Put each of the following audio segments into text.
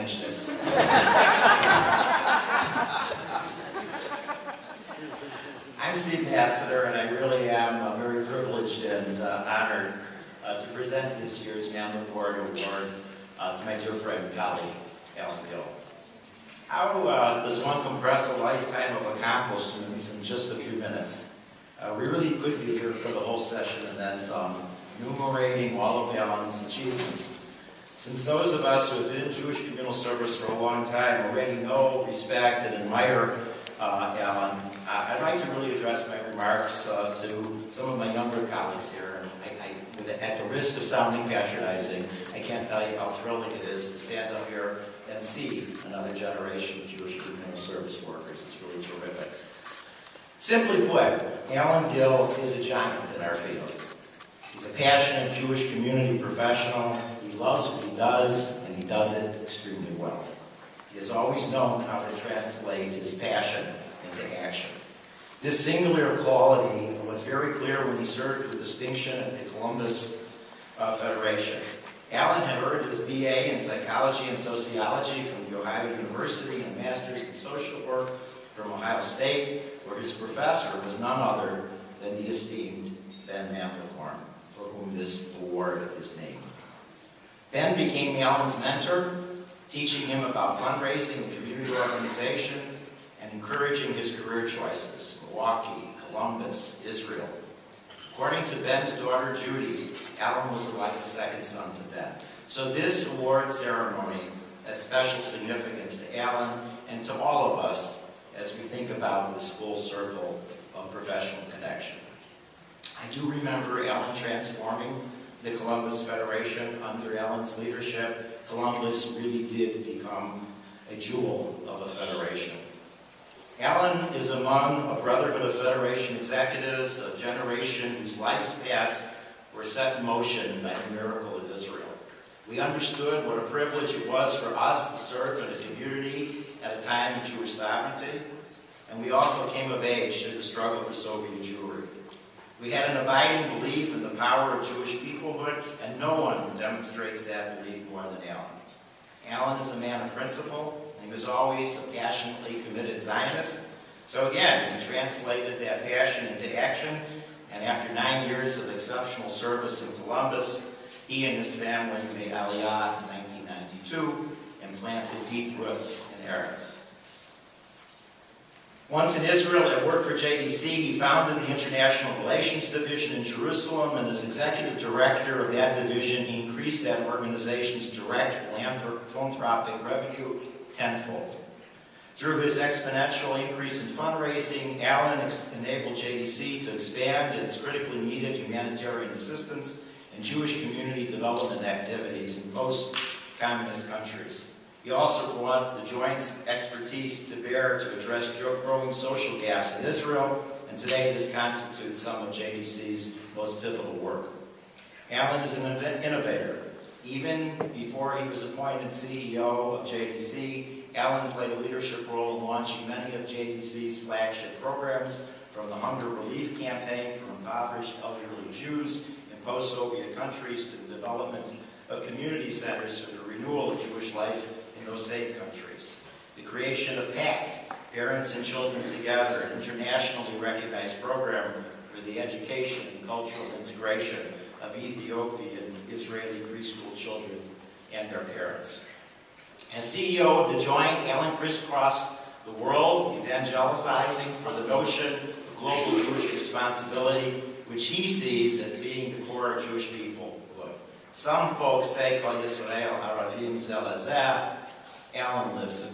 manage this. I'm Steve Nasatir, and I really am very privileged and honored to present this year's Mandlekorn Award to my dear friend and colleague, Alan Gill. How does one compress a lifetime of accomplishments in just a few minutes? We really could be here for the whole session and then some, enumerating all of Alan's achievements. Since those of us who have been in Jewish communal service for a long time already know, respect, and admire Alan, I'd like to really address my remarks to some of my younger colleagues here. At the risk of sounding patronizing, I can't tell you how thrilling it is to stand up here and see another generation of Jewish communal service workers. It's really terrific. Simply put, Alan Gill is a giant in our field. He's a passionate Jewish community professional. He loves what he does, and he does it extremely well. He has always known how to translate his passion into action. This singular quality was very clear when he served with distinction at the Columbus Federation. Alan had earned his BA in Psychology and Sociology from The Ohio University and a Master's in Social Work from Ohio State, where his professor was none other than the esteemed Ben Mandlekorn, for whom this award is named. Ben became Alan's mentor, teaching him about fundraising and community organization, and encouraging his career choices: Milwaukee, Columbus, Israel. According to Ben's daughter Judy, Alan was like a second son to Ben. So this award ceremony has special significance to Alan and to all of us as we think about this full circle of professional connection. I do remember Alan transforming the Columbus Federation under Alan's leadership. Columbus really did become a jewel of a federation. Alan is among a brotherhood of Federation executives, a generation whose life's paths were set in motion by the miracle of Israel. We understood what a privilege it was for us to serve in a community at a time of Jewish sovereignty, and we also came of age through the struggle for Soviet Jewry. We had an abiding belief in the power of Jewish peoplehood, and no one demonstrates that belief more than Alan. Alan is a man of principle, and he was always a passionately committed Zionist. So again, he translated that passion into action, and after 9 years of exceptional service in Columbus, he and his family made Aliyah in 1992 and planted deep roots in Eretz. Once in Israel at work for JDC, he founded the International Relations Division in Jerusalem, and as executive director of that division, he increased that organization's direct philanthropic revenue tenfold. Through his exponential increase in fundraising, Alan enabled JDC to expand its critically needed humanitarian assistance and Jewish community development activities in post-communist countries. He also brought the joint expertise to bear to address growing social gaps in Israel, and today this constitutes some of JDC's most pivotal work. Alan is an innovator. Even before he was appointed CEO of JDC, Alan played a leadership role in launching many of JDC's flagship programs, from the Hunger Relief Campaign for impoverished elderly Jews in post-Soviet countries to the development of community centers for the renewal of Jewish life in those same countries. The creation of PACT, Parents and Children Together, an internationally recognized program for the education and cultural integration of Ethiopian Israeli preschool children and their parents. As CEO of the Joint, Alan crisscrossed the world, evangelizing for the notion of global Jewish responsibility, which he sees as being the core of Jewish peoplehood. Some folks say, Kol Yisrael Aravim Zelazah. Alan lives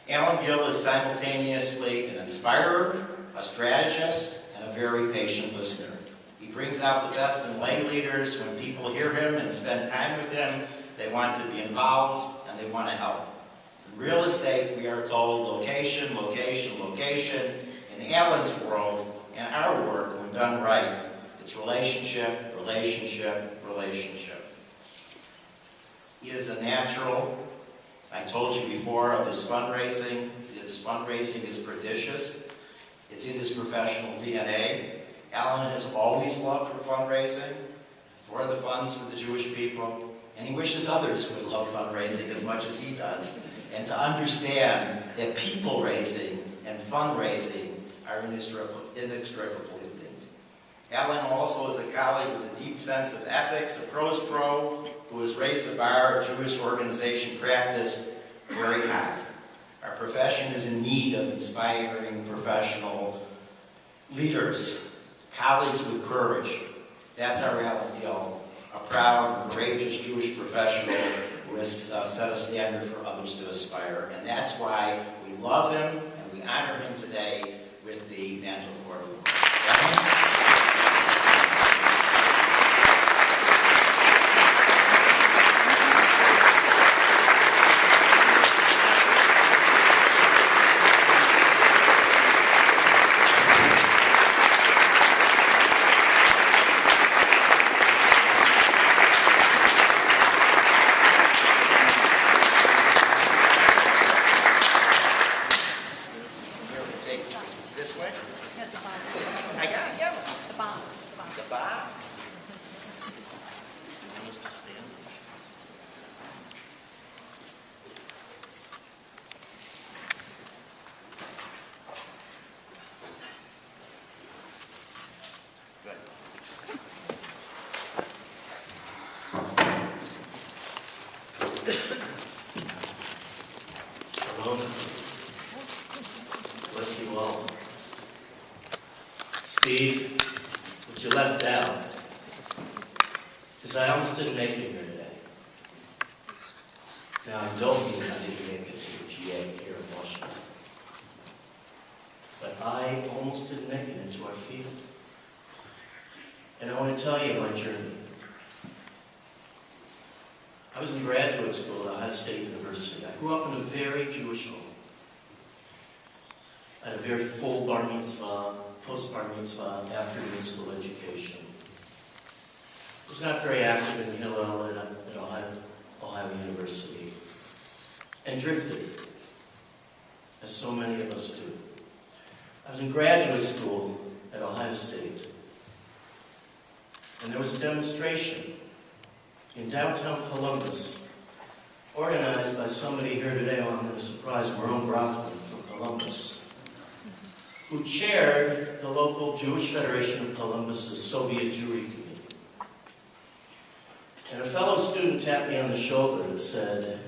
it. Alan Gill is simultaneously an inspirer, a strategist, and a very patient listener. He brings out the best in lay leaders. When people hear him and spend time with him, they want to be involved and they want to help. In real estate, we are told location, location, location. In Alan's world and our work, when done right, it's relationship, relationship, relationship. He is a natural. I told you before of his fundraising. His fundraising is prodigious. It's in his professional DNA. Alan has always loved for fundraising, for the funds for the Jewish people, And he wishes others would love fundraising as much as he does, and to understand that people raising and fundraising are inextricably linked. Alan also is a colleague with a deep sense of ethics, a pros pro who has raised the bar of Jewish organization practice very high. Our profession is in need of inspiring professional leaders, colleagues with courage. That's our Alan Gill, a proud and courageous Jewish professional who has set a standard for others to aspire. And that's why we love him and we honor him today with the Mandlekorn Award. This way? Yeah, the box. I got it, yeah. The box. The box. You want us to stand? Good. Hello. Bless you all. Steve, what you left out is I almost didn't make it here today. Now, I don't mean I didn't make it to the GA here in Washington, but I almost didn't make it into our field. And I want to tell you my journey. I was in graduate school at Ohio State University. I grew up in a very Jewish home. I had a very full bar mitzvah, post-bar mitzvah, after school education. I was not very active in Hillel at Ohio University, and drifted, as so many of us do. I was in graduate school at Ohio State, and there was a demonstration in downtown Columbus, organized by somebody here today who I'm going to surprise, Maroon Brockman from Columbus, who chaired the local Jewish Federation of Columbus's Soviet Jewry Committee. And a fellow student tapped me on the shoulder and said,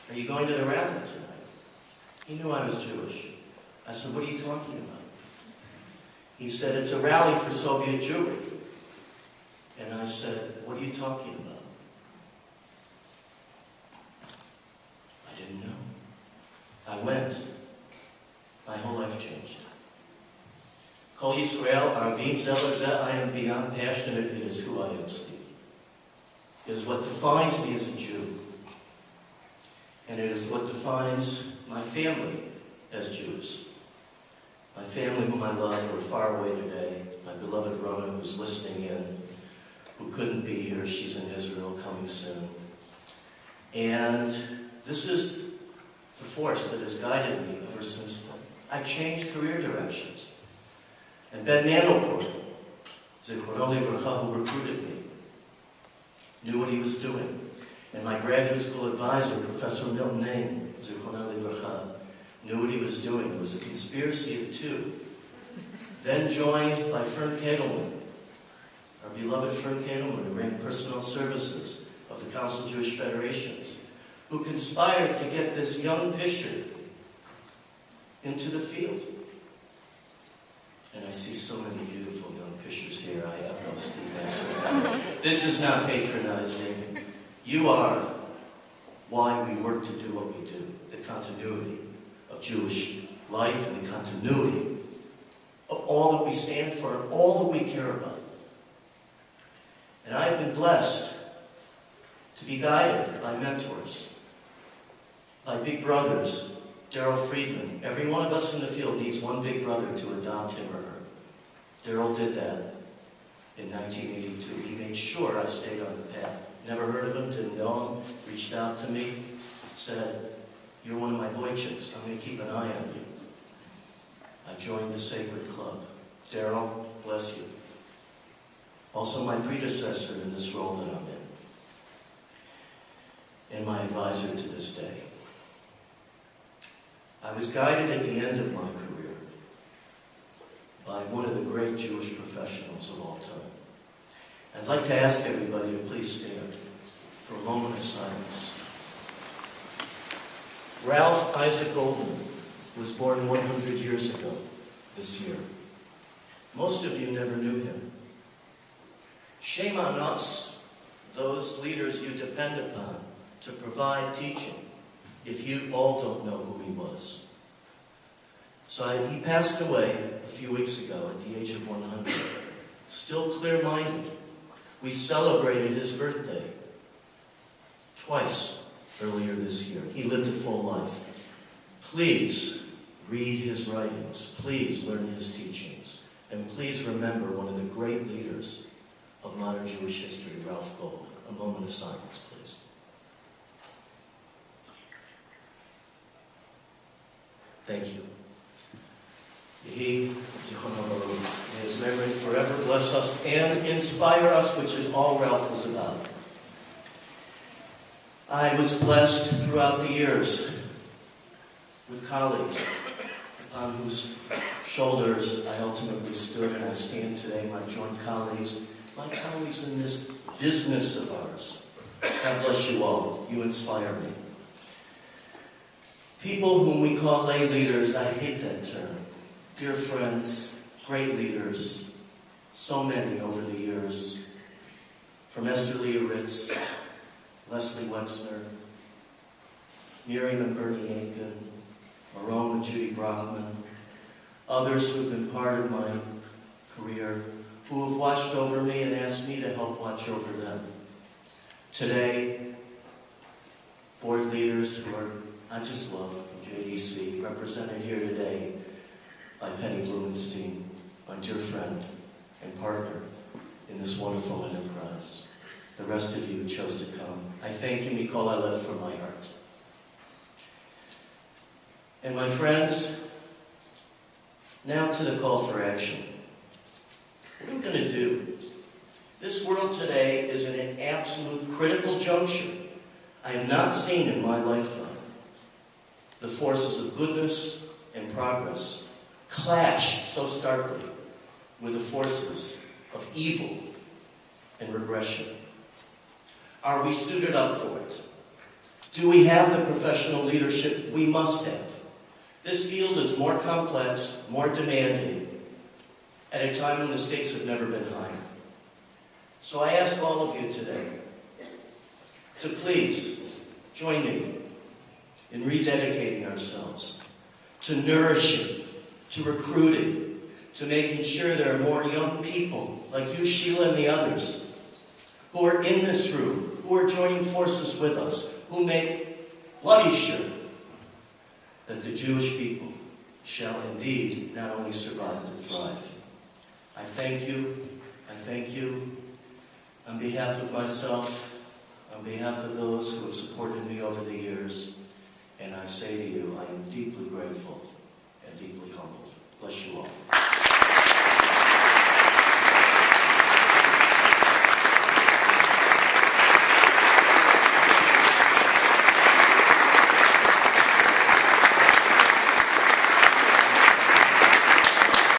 "Are you going to the rally tonight?" He knew I was Jewish. I said, "What are you talking about?" He said, "It's a rally for Soviet Jewry." And I said, "What are you talking about?" I didn't know. I went. My whole life changed. Kol Yisrael, Arvim Zelazeh, I am beyond passionate. It is who I am, Steve. It is what defines me as a Jew. And it is what defines my family as Jews. My family, whom I love, who are far away today. My beloved Rona, who's listening in, who couldn't be here. She's in Israel, coming soon. And this is the force that has guided me ever since then. I changed career directions. And Ben Mandelkorn, Zichrono Livracha, who recruited me, knew what he was doing. And my graduate school advisor, Professor Milton Nain, Zichrono Livracha, knew what he was doing. It was a conspiracy of two. Then joined by Fern Kegelman, our beloved Fern Kegelman, who ran personnel services of the Council of Jewish Federations, who conspired to get this young Fisher into the field. And I see so many beautiful young Fishers here. I have no Steve answer. This is not patronizing. You are why we work to do what we do. The continuity of Jewish life and the continuity of all that we stand for and all that we care about. And I have been blessed to be guided by mentors, by big brothers. Daryl Friedman. Every one of us in the field needs one big brother to adopt him or her. Daryl did that in 1982. He made sure I stayed on the path. Never heard of him, didn't know him, reached out to me, said, "You're one of my boy chicks. I'm going to keep an eye on you." I joined the Sacred Club. Daryl, bless you. Also my predecessor in this role that I'm in. and my advisor to this day. I was guided at the end of my career by one of the great Jewish professionals of all time. I'd like to ask everybody to please stand for a moment of silence. Ralph Isaac Goldman was born 100 years ago this year. Most of you never knew him. Shame on us, those leaders you depend upon to provide teaching, if you all don't know who he was. He passed away a few weeks ago at the age of 100. Still clear-minded. We celebrated his birthday twice earlier this year. He lived a full life. Please read his writings. Please learn his teachings. And please remember one of the great leaders of modern Jewish history, Ralph Goldman. A moment of silence, please. Thank you. Yehi Honoree. May his memory forever bless us and inspire us, which is all Ralph was about. I was blessed throughout the years with colleagues on whose shoulders I ultimately stood and I stand today, my joint colleagues, my colleagues in this business of ours. God bless you all. You inspire me. People whom we call lay leaders, I hate that term. Dear friends, great leaders, so many over the years, from Esther Leah Ritz, Leslie Wexner, Miriam and Bernie Aiken, Marone and Judy Brockman, others who've been part of my career, who have watched over me and asked me to help watch over them. Today, board leaders who are, I just love from JDC, represented here today by Penny Blumenstein, my dear friend and partner in this wonderful enterprise. The rest of you who chose to come, I thank you, Mikol Alev, from my heart. And my friends, now to the call for action. What are we going to do? This world today is in an absolute critical juncture I have not seen in my lifetime. The forces of goodness and progress clash so starkly with the forces of evil and regression. Are we suited up for it? Do we have the professional leadership we must have? This field is more complex, more demanding, at a time when the stakes have never been higher. So I ask all of you today to please join me in rededicating ourselves to nourishing, to recruiting, to making sure there are more young people like you, Sheila, and the others who are in this room, who are joining forces with us, who make bloody sure that the Jewish people shall indeed not only survive but thrive. I thank you on behalf of myself, on behalf of those who have supported me over the years, and I say to you, I am deeply grateful and deeply humbled. Bless you all.